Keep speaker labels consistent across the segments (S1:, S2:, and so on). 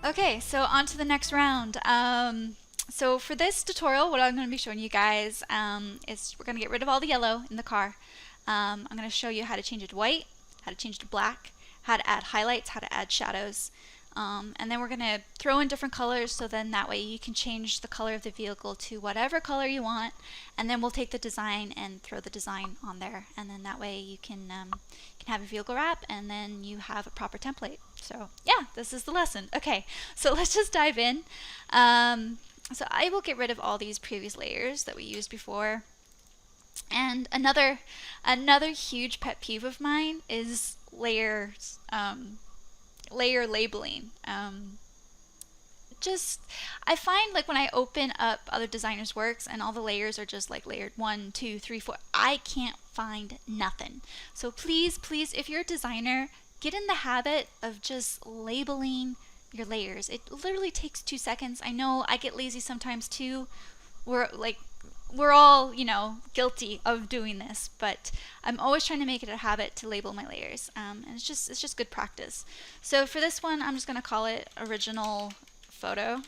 S1: Okay, so on to the next round. So for this tutorial, what I'm going to be showing you guys is we're going to get rid of all the yellow in the car. I'm going to show you how to change it to white, how to change it to black, how to add highlights, how to add shadows. And then we're going to throw in different colors, so then that way you can change the color of the vehicle to whatever color you want, and then we'll take the design and throw the design on there, and then that way you can have a vehicle wrap, and then you have a proper template. So yeah, this is the lesson. Okay, so let's just dive in. So I will get rid of all these previous layers that we used before. And another huge pet peeve of mine is layers, layer labeling. Just I find like when I open up other designers' works and all the layers are just like layered 1, 2, 3, 4, I can't find nothing. So please, if you're a designer, get in the habit of just labeling your layers. It literally takes 2 seconds. I know I get lazy sometimes too. We're all, guilty of doing this, but I'm always trying to make it a habit to label my layers, and it's just good practice. So for this one, I'm just going to call it original photo,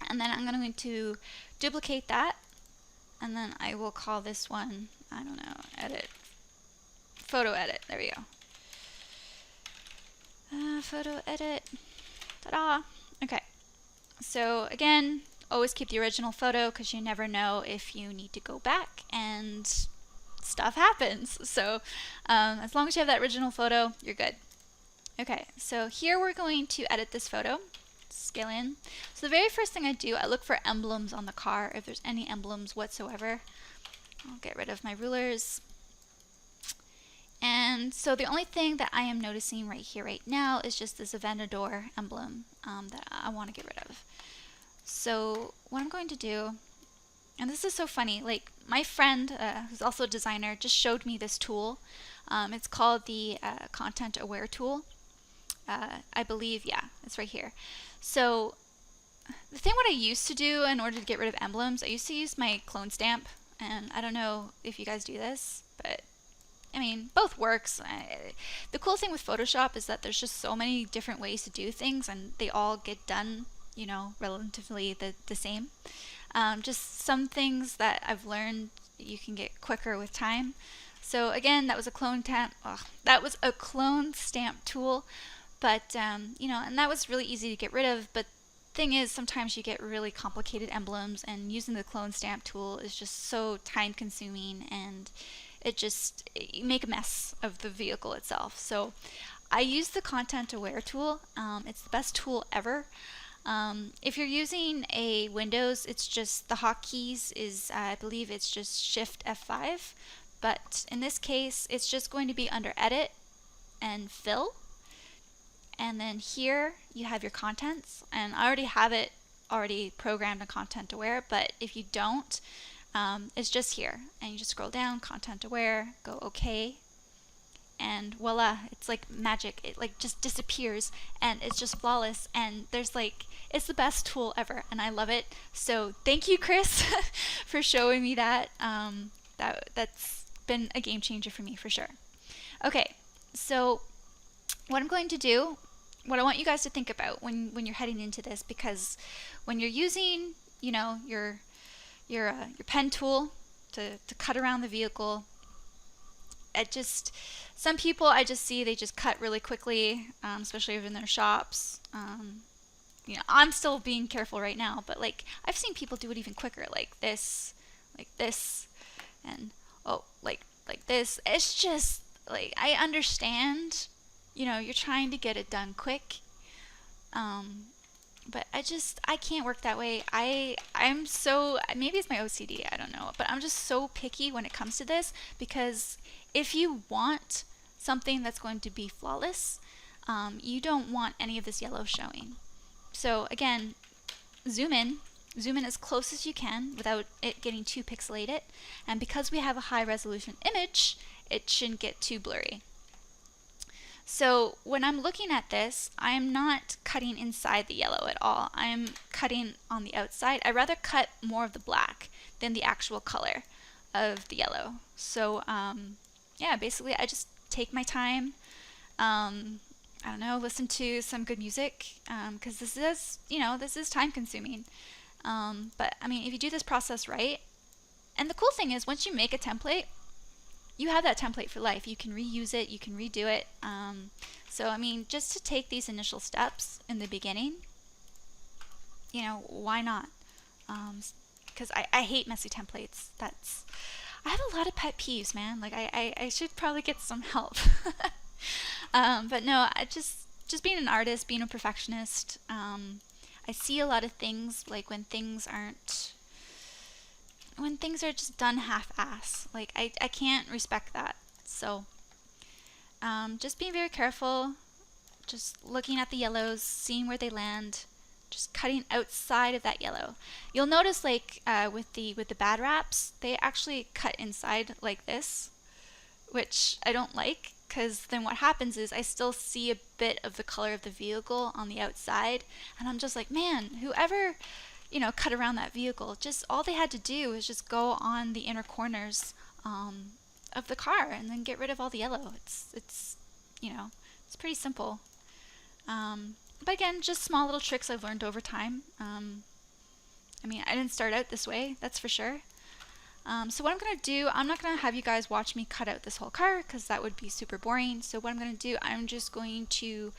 S1: and then I'm going to duplicate that, and then I will call this one, I don't know, edit, photo edit. There we go. Photo edit. Ta-da! Okay. So again, always keep the original photo because you never know if you need to go back and stuff happens. So as long as you have that original photo, you're good. Okay, so here we're going to edit this photo. Scale in. So the very first thing I do, I look for emblems on the car, if there's any emblems whatsoever. I'll get rid of my rulers. And so the only thing that I am noticing right here, right now, is just this Aventador emblem that I want to get rid of. So what I'm going to do, and this is so funny, like my friend, who's also a designer, just showed me this tool. It's called the Content Aware tool. I believe, yeah, it's right here. So the thing what I used to do in order to get rid of emblems, I used to use my clone stamp, and I don't know if you guys do this, but I mean, both works. The cool thing with Photoshop is that there's just so many different ways to do things, and they all get done, relatively the same. Just some things that I've learned you can get quicker with time. So again, that was a clone stamp tool, but and that was really easy to get rid of. But thing is, sometimes you get really complicated emblems, and using the clone stamp tool is just so time consuming, and you make a mess of the vehicle itself. So I use the Content Aware tool. It's the best tool ever. If you're using a Windows, it's just the hotkeys is, I believe it's just Shift F5, but in this case, it's just going to be under Edit and Fill, and then here you have your contents, and I already have it programmed in Content Aware, but if you don't, it's just here, and you just scroll down, Content Aware, go OK, and voila, it's like magic. It like just disappears, and it's just flawless, and it's the best tool ever, and I love it. So thank you, Chris, for showing me that. That's been a game changer for me for sure. Okay, so what I'm going to do, what I want you guys to think about when you're heading into this, because when you're using, your pen tool to cut around the vehicle, some people I just see, they just cut really quickly, especially in their shops. I'm still being careful right now, but like I've seen people do it even quicker, like this, and like this. It's just like, I understand, you're trying to get it done quick, but I can't work that way. I'm so, maybe it's my OCD, I don't know, but I'm just so picky when it comes to this, because if you want something that's going to be flawless, you don't want any of this yellow showing. So again, zoom in as close as you can without it getting too pixelated, and because we have a high resolution image, it shouldn't get too blurry. So when I'm looking at this, I'm not cutting inside the yellow at all. I'm cutting on the outside. I rather cut more of the black than the actual color of the yellow. So yeah, basically I just take my time. I don't know, listen to some good music, because this is, this is time consuming. But I mean, if you do this process right, and the cool thing is once you make a template, you have that template for life. You can reuse it, you can redo it. So I mean, just to take these initial steps in the beginning, why not? Because I hate messy templates. I have a lot of pet peeves, man. Like I should probably get some help. But no, I just being an artist, being a perfectionist, I see a lot of things like when things are just done half-ass. Like I can't respect that. So just being very careful, just looking at the yellows, seeing where they land, just cutting outside of that yellow. You'll notice like with the bad wraps, they actually cut inside like this, which I don't like, because then what happens is I still see a bit of the color of the vehicle on the outside, and I'm just like, man, whoever cut around that vehicle, just all they had to do is just go on the inner corners of the car and then get rid of all the yellow. It's pretty simple. But again, just small little tricks I've learned over time. I mean, I didn't start out this way, that's for sure. So what I'm going to do, I'm not going to have you guys watch me cut out this whole car because that would be super boring. So what I'm going to do, I'm just going to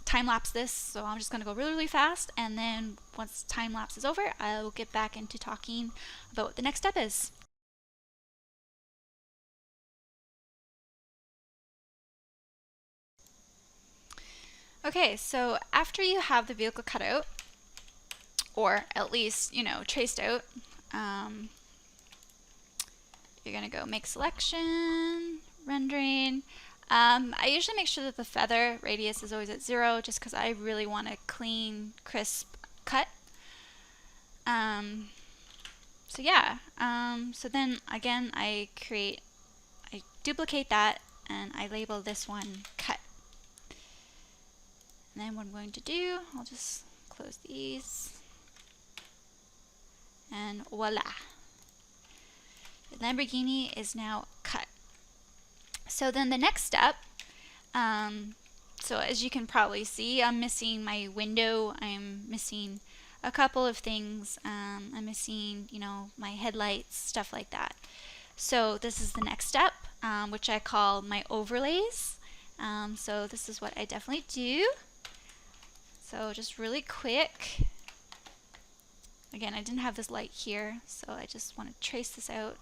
S1: time lapse this. So I'm just going to go really, really fast, and then once time lapse is over, I will get back into talking about what the next step is. Okay, so after you have the vehicle cut out, or at least, traced out, you're going to go make selection, rendering. I usually make sure that the feather radius is always at 0, just because I really want a clean, crisp cut. So yeah, so then again I duplicate that and I label this one cut. And then what I'm going to do, I'll just close these, and voila. The Lamborghini is now cut. So then the next step, so as you can probably see, I'm missing my window, I'm missing a couple of things, I'm missing, my headlights, stuff like that. So this is the next step, which I call my overlays. So this is what I definitely do. So just really quick. Again, I didn't have this light here, so I just want to trace this out.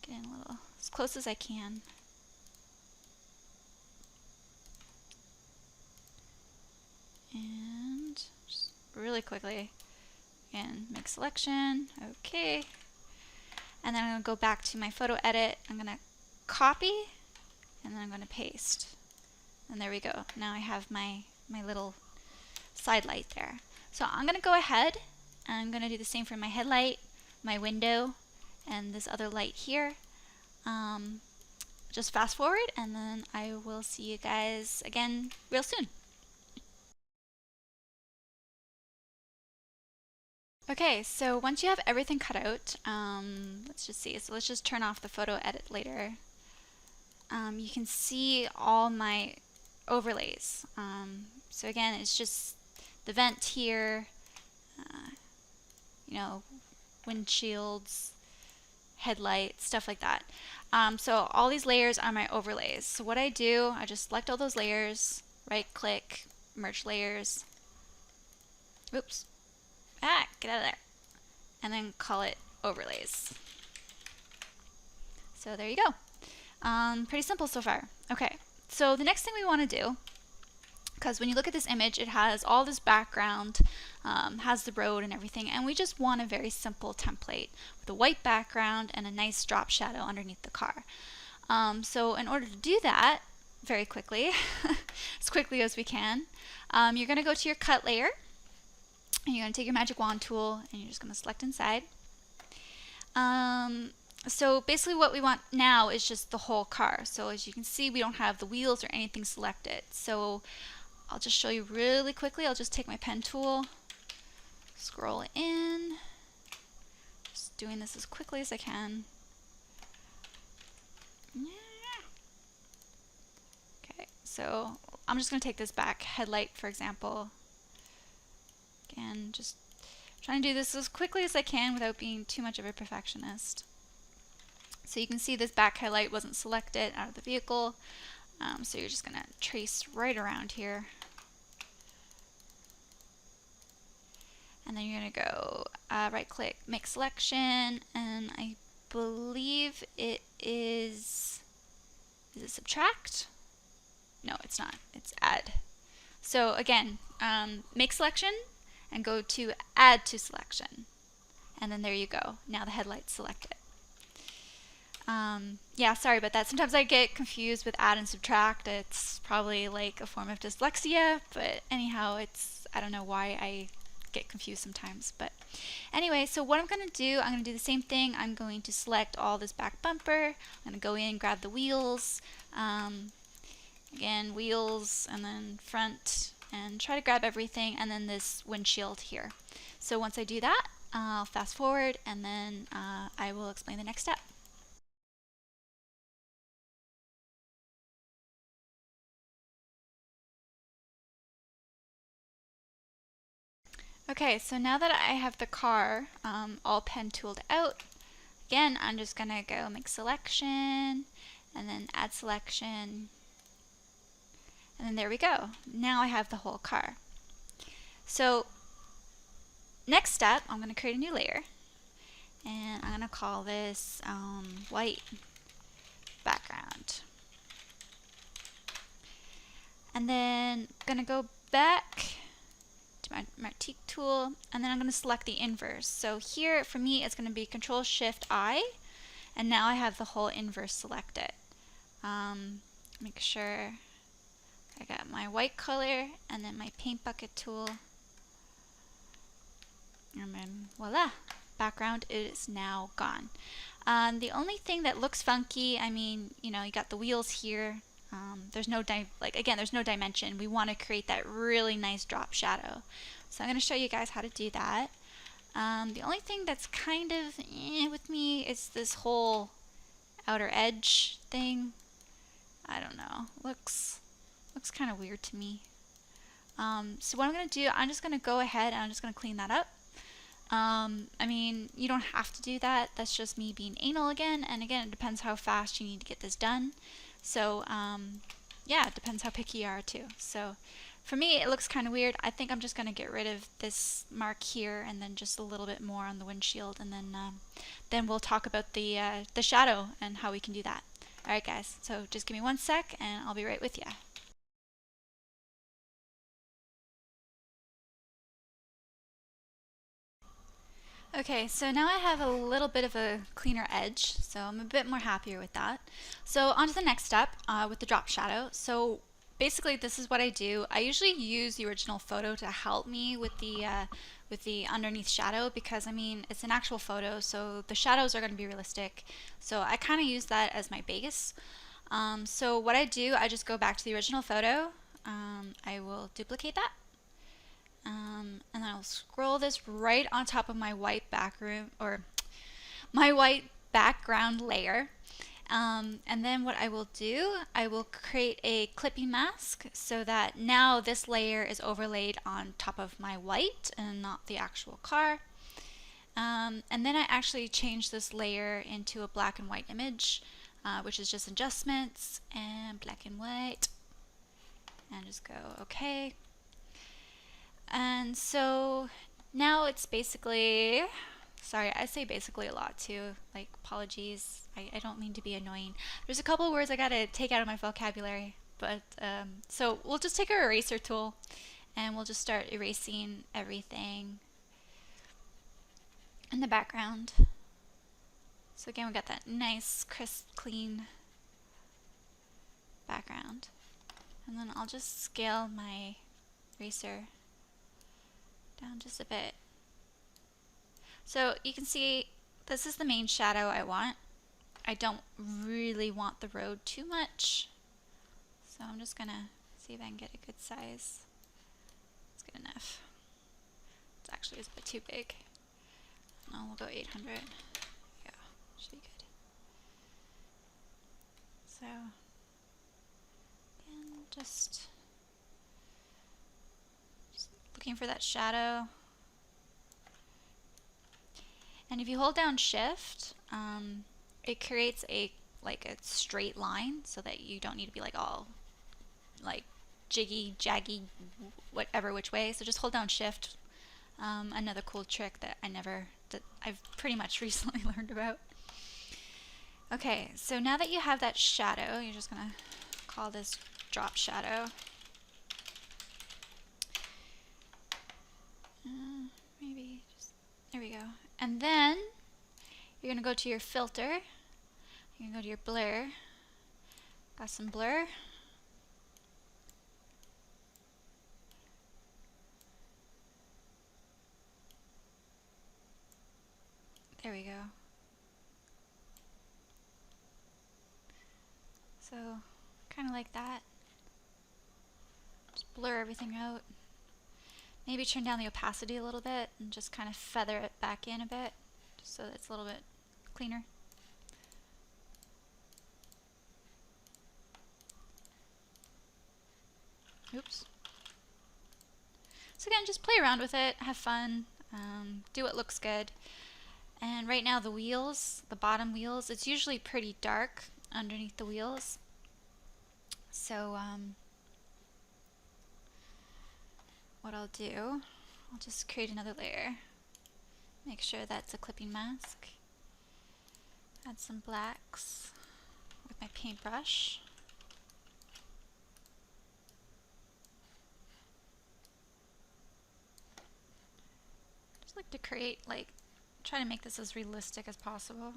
S1: Get in a little, as close as I can. And just really quickly, again, make selection, okay. And then I'm going to go back to my photo edit. I'm going to copy, and then I'm going to paste. And there we go. Now I have my little side light there. So I'm going to go ahead and I'm going to do the same for my headlight, my window, and this other light here. Just fast forward, and then I will see you guys again real soon. Okay, so once you have everything cut out, let's just see. So let's just turn off the photo edit later. You can see all my overlays. So again, it's just the vent here, windshields, headlights, stuff like that. So all these layers are my overlays. So what I do, I just select all those layers, right click, merge layers. Oops. Get out of there. And then call it overlays. So there you go. Pretty simple so far. Okay, so the next thing we want to do, because when you look at this image, it has all this background, has the road and everything, and we just want a very simple template with a white background and a nice drop shadow underneath the car. So in order to do that very quickly, as quickly as we can, you're going to go to your cut layer, and you're going to take your magic wand tool, and you're just going to select inside. So basically what we want now is just the whole car. So as you can see, we don't have the wheels or anything selected. So I'll just show you really quickly. I'll just take my pen tool, scroll in, just doing this as quickly as I can. Okay, So I'm just going to take this back headlight, for example. Again, just trying to do this as quickly as I can without being too much of a perfectionist. So you can see this back headlight wasn't selected out of the vehicle. So you're just going to trace right around here. And then you're going to go right click, make selection, and I believe it is it subtract? No, it's not. It's add. So again, make selection and go to add to selection. And then there you go. Now the headlight's selected. Yeah, sorry about that. Sometimes I get confused with add and subtract. It's probably like a form of dyslexia, but anyhow, I don't know why I get confused sometimes. But anyway, so what I'm going to do, I'm going to do the same thing. I'm going to select all this back bumper. I'm going to go in, grab the wheels. Again, wheels, and then front, and try to grab everything, and then this windshield here. So once I do that, I'll fast forward, and then I will explain the next step. Okay, so now that I have the car all pen tooled out, again, I'm just going to go make selection, and then add selection, and then there we go. Now I have the whole car. So next step, I'm going to create a new layer, and I'm going to call this white background. And then I'm going to go back to my Marquee tool, and then I'm going to select the inverse. So here for me it's going to be Control Shift I, and now I have the whole inverse selected. Make sure I got my white color and then my paint bucket tool, and then voila, background is now gone. The only thing that looks funky, I mean, you know, you got the wheels here. There's no there's no dimension. We want to create that really nice drop shadow. So I'm going to show you guys how to do that. The only thing that's kind of with me is this whole outer edge thing. I don't know. Looks kind of weird to me. So what I'm going to do, I'm just going to go ahead and I'm just going to clean that up. I mean, you don't have to do that. That's just me being anal again. And again, it depends how fast you need to get this done. So, yeah, it depends how picky you are too. So, for me, it looks kind of weird. I think I'm just going to get rid of this mark here and then just a little bit more on the windshield. And then we'll talk about the shadow and how we can do that. Alright guys, so just give me 1 sec and I'll be right with you. Okay, so now I have a little bit of a cleaner edge, so I'm a bit more happier with that. So on to the next step with the drop shadow. So basically this is what I do. I usually use the original photo to help me with the underneath shadow, because I mean it's an actual photo, so the shadows are going to be realistic. So I kind of use that as my base. So what I do, I just go back to the original photo. I will duplicate that. And I'll scroll this right on top of my white my white background layer. And then what I will do, I will create a clipping mask so that now this layer is overlaid on top of my white and not the actual car. And then I actually change this layer into a black and white image, which is just adjustments and black and white, and just go okay. And so now it's basically, sorry, I say basically a lot too, like apologies, I don't mean to be annoying. There's a couple of words I gotta take out of my vocabulary, but so we'll just take our eraser tool and we'll just start erasing everything in the background. So again, we got that nice, crisp, clean background. And then I'll just scale my eraser down just a bit. So you can see this is the main shadow I want. I don't really want the road too much, so I'm just gonna see if I can get a good size. It's good enough. It's actually a bit too big. No, we'll go 800. Yeah, should be good. So, and Just looking for that shadow. And if you hold down shift, it creates a straight line so that you don't need to be like all like jiggy, jaggy, whatever which way. So just hold down shift. Another cool trick that I've pretty much recently learned about. Okay, so now that you have that shadow, you're just gonna call this drop shadow. Maybe just, there we go. And then you're gonna go to your filter. You're gonna go to your blur. Got some blur. There we go. So, kind of like that. Just blur everything out. Maybe turn down the opacity a little bit and just kind of feather it back in a bit, just so that it's a little bit cleaner. Oops. So again, just play around with it, have fun, do what looks good. And right now the wheels, the bottom wheels, it's usually pretty dark underneath the wheels. So what I'll do, I'll just create another layer. Make sure that's a clipping mask. Add some blacks with my paintbrush. Just like to create, try to make this as realistic as possible.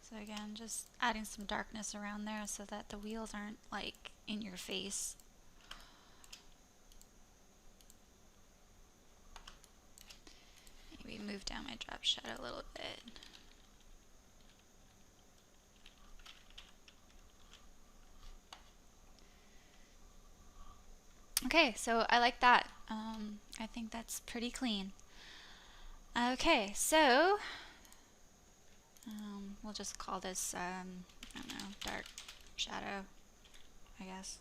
S1: So again, just adding some darkness around there so that the wheels aren't like in your face. Maybe move down my drop shadow a little bit. Okay, so I like that. I think that's pretty clean. Okay, so we'll just call this, I don't know, dark shadow, I guess.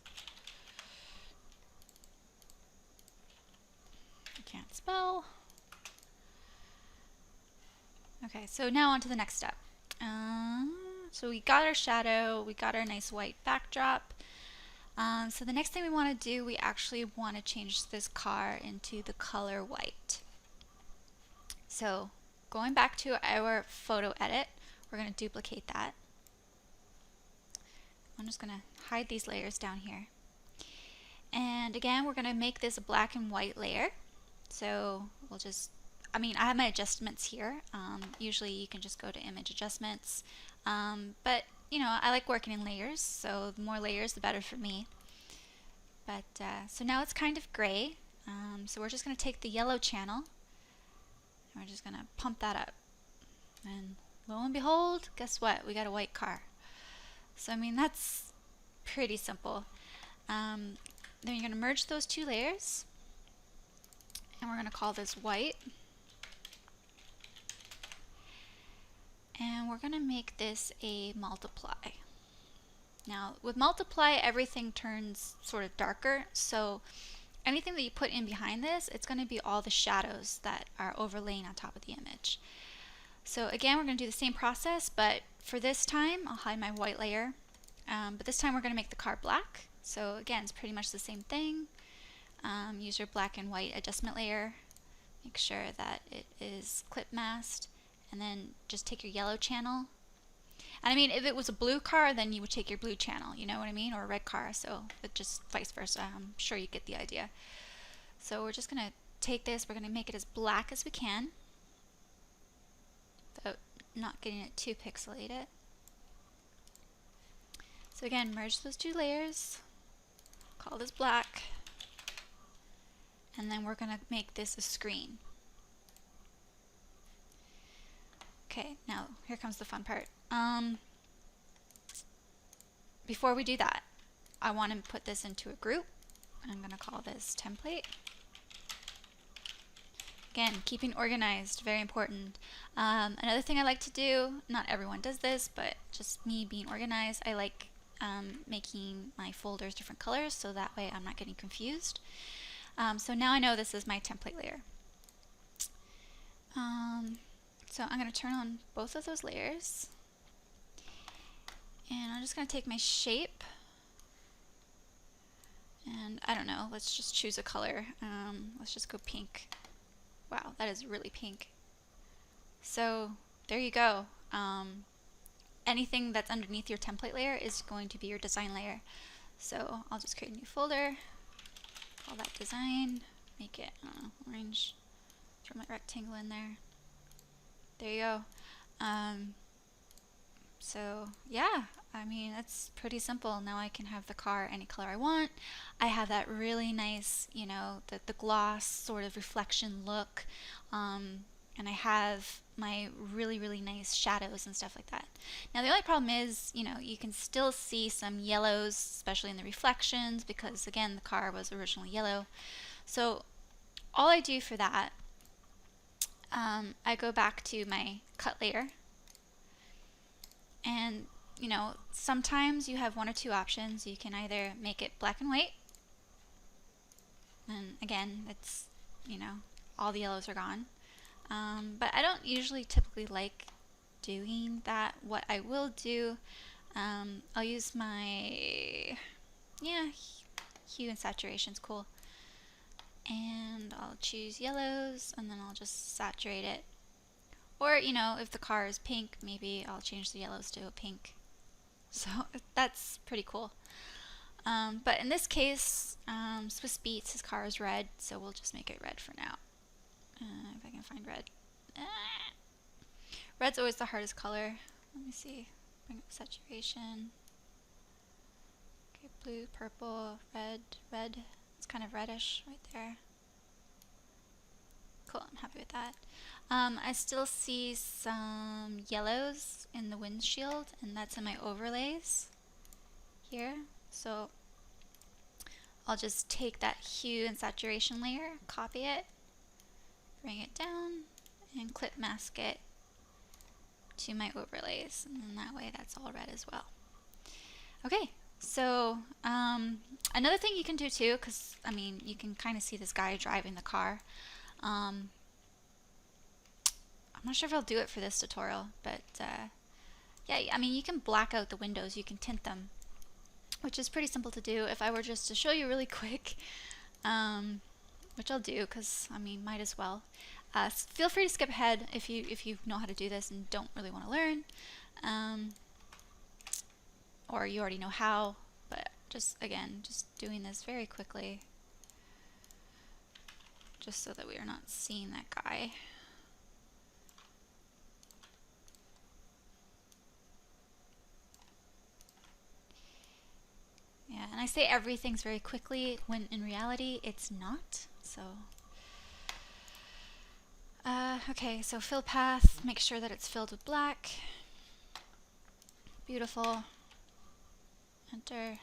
S1: I can't spell. Okay, so now on to the next step. So we got our shadow, we got our nice white backdrop. So the next thing we want to do, we actually want to change this car into the color white. So going back to our photo edit, we're going to duplicate that. I'm just going to hide these layers down here. And again, we're going to make this a black and white layer. So we'll just, I have my adjustments here. Usually you can just go to image adjustments. But you know, I like working in layers, so the more layers the better for me. But so now it's kind of gray. So we're just going to take the yellow channel and we're just going to pump that up. And lo and behold, guess what? We got a white car. So that's pretty simple. Then you're going to merge those two layers and we're going to call this white. And we're going to make this a multiply. Now with multiply, everything turns sort of darker, so anything that you put in behind this, it's going to be all the shadows that are overlaying on top of the image. So again, we're going to do the same process, but for this time I'll hide my white layer, but this time we're going to make the car black. So again, it's pretty much the same thing. Use your black and white adjustment layer, make sure that it is clip masked, and then just take your yellow channel. And if it was a blue car, then you would take your blue channel, you know what I mean, or a red car, so it just vice versa. I'm sure you get the idea. So we're just going to take this, we're going to make it as black as we can, without not getting it too pixelated. So again, merge those two layers, call this black, and then we're going to make this a screen. Okay, now here comes the fun part. Before we do that, I want to put this into a group. I'm going to call this template. Again, keeping organized, very important. Another thing I like to do, not everyone does this, but just me being organized, I like making my folders different colors so that way I'm not getting confused. So now I know this is my template layer. So I'm going to turn on both of those layers. And I'm just going to take my shape. And I don't know, let's just choose a color. Let's just go pink. Wow, that is really pink. So there you go. Anything that's underneath your template layer is going to be your design layer. So I'll just create a new folder, call that design, make it orange, throw my rectangle in there. There you go. So yeah, I mean, it's pretty simple. Now I can have the car any color I want. I have that really nice, you know, the gloss sort of reflection look. And I have my really, really nice shadows and stuff like that. Now the only problem is, you know, you can still see some yellows, especially in the reflections, because again, the car was originally yellow. So all I do for that, I go back to my cut layer. And, you know, sometimes you have one or two options. You can either make it black and white. And again, it's, you know, all the yellows are gone. But I don't usually typically like doing that. What I will do, I'll use my, hue and saturation's cool. And I'll choose yellows and then I'll just saturate it. Or, you know, if the car is pink, maybe I'll change the yellows to a pink. So that's pretty cool. But in this case, Swizz Beatz, his car is red, so we'll just make it red for now. If I can find red. Red's always the hardest color. Let me see. Bring up saturation. Okay, blue, purple, red. It's kind of reddish right there. Cool, I'm happy with that. I still see some yellows in the windshield, and that's in my overlays here. So I'll just take that hue and saturation layer, copy it, bring it down, and clip mask it to my overlays, and then that way that's all red as well. Okay, so another thing you can do too, because I mean you can kind of see this guy driving the car. I'm not sure if I'll do it for this tutorial, but yeah, I mean you can black out the windows, you can tint them, which is pretty simple to do. If I were just to show you really quick, which I'll do because I mean might as well. Feel free to skip ahead if you know how to do this and don't really want to learn, or you already know how. But just doing this very quickly, just so that we are not seeing that guy. Yeah, and I say everything's very quickly when in reality it's not. So okay, so fill path, make sure that it's filled with black. Beautiful. Enter.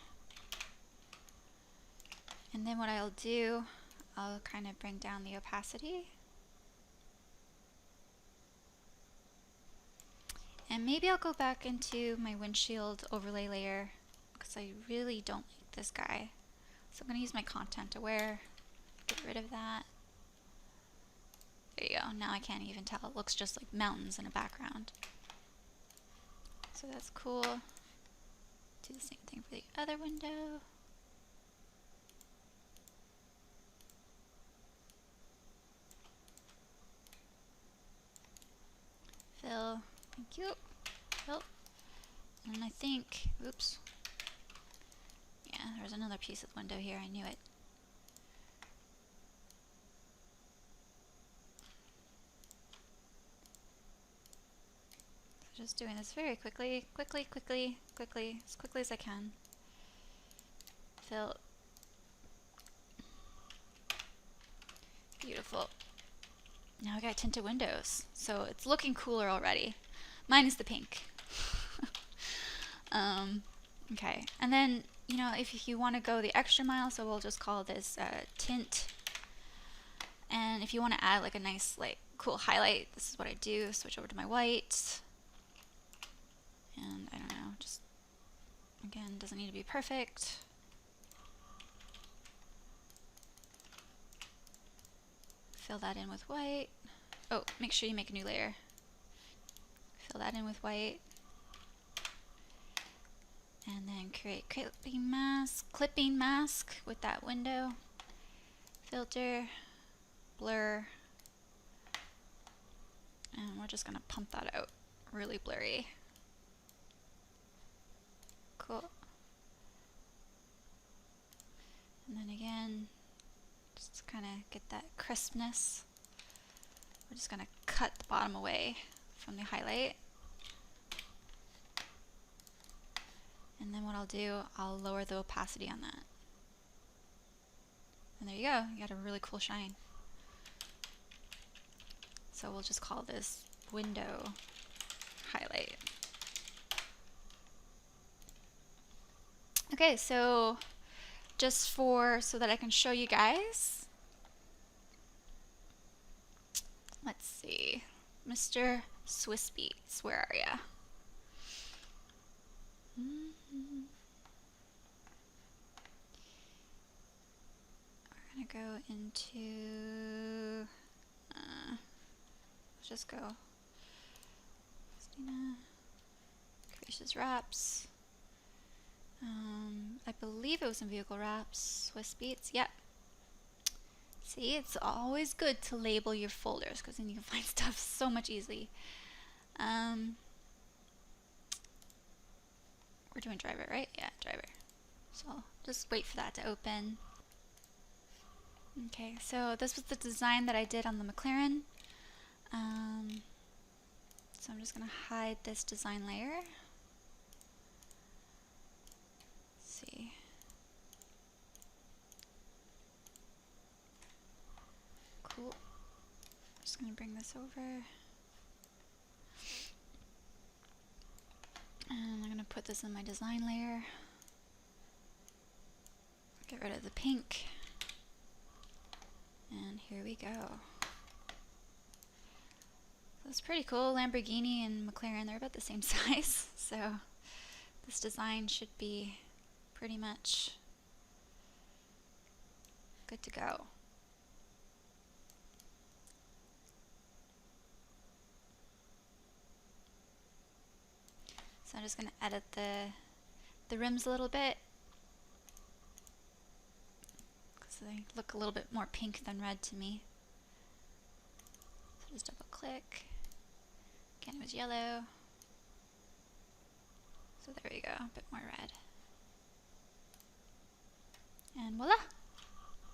S1: And then what I'll do, I'll kind of bring down the opacity. And maybe I'll go back into my windshield overlay layer because I really don't like this guy. So I'm going to use my content aware, get rid of that. There you go, now I can't even tell. It looks just like mountains in a background. So that's cool. Do the same thing for the other window. Fill, thank you. Fill. And I think, oops. Yeah, there's another piece of the window here, I knew it. So just doing this very quickly, as quickly as I can. Fill. Beautiful. Now I got tinted windows, so it's looking cooler already. Minus the pink. Okay, and then, you know, if you want to go the extra mile, so we'll just call this tint And if you want to add like a nice like cool highlight, this is what I do. Switch over to my white. And I don't know, just again, doesn't need to be perfect. Fill that in with white. Oh, make sure you make a new layer. Fill that in with white. And then create clipping mask with that window. Filter, blur. And we're just gonna pump that out really blurry. Cool. And then again, just kind of get that crispness. We're just gonna cut the bottom away from the highlight. And then what I'll do, I'll lower the opacity on that. And there you go, you got a really cool shine. So we'll just call this window highlight. Okay, so just so that I can show you guys. Let's see, Mr. Swizz Beatz, where are ya? We're gonna go into, let's just go, Christina, Gracious Wraps. I believe it was in Vehicle Wraps, Swizz Beatz, yep. See, it's always good to label your folders because then you can find stuff so much easily. We're doing driver, right? Yeah, driver. So just wait for that to open. Okay, so this was the design that I did on the McLaren. So I'm just gonna hide this design layer. Let's see. Cool. I'm just gonna bring this over. And I'm gonna put this in my design layer. Get rid of the pink. And here we go. That's pretty cool. Lamborghini and McLaren, they're about the same size. So this design should be pretty much good to go. So I'm just going to edit the rims a little bit because they look a little bit more pink than red to me. So just double click. Again, it was yellow. So there we go, a bit more red. And voila!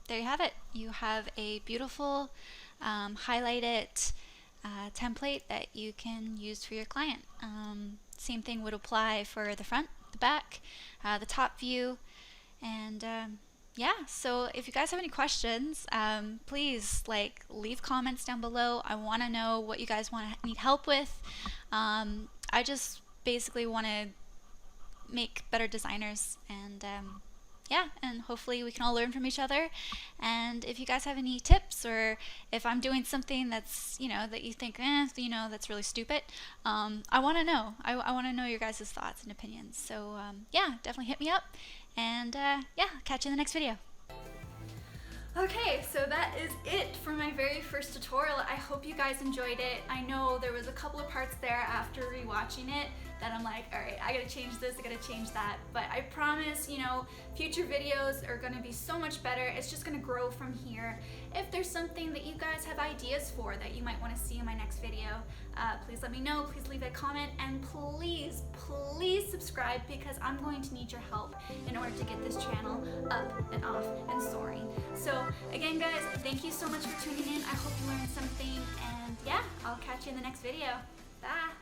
S1: There you have it. You have a beautiful highlighted template that you can use for your client. Same thing would apply for the front, the back, the top view, and yeah, so if you guys have any questions, please leave comments down below. I want to know what you guys need help with. I just basically want to make better designers, and yeah, and hopefully we can all learn from each other. And if you guys have any tips, or if I'm doing something that's, that you think, that's really stupid, I want to know. I want to know your guys' thoughts and opinions. So yeah, definitely hit me up, and yeah, catch you in the next video. Okay, so that is it for my very first tutorial. I hope you guys enjoyed it. I know there was a couple of parts there after rewatching it that I'm like, all right, I gotta change this, I gotta change that. But I promise, future videos are gonna be so much better. It's just gonna grow from here. If there's something that you guys have ideas for that you might wanna see in my next video, please let me know, please leave a comment, and please subscribe, because I'm going to need your help in order to get this channel up and off and soaring. So again, guys, thank you so much for tuning in. I hope you learned something, and yeah, I'll catch you in the next video. Bye.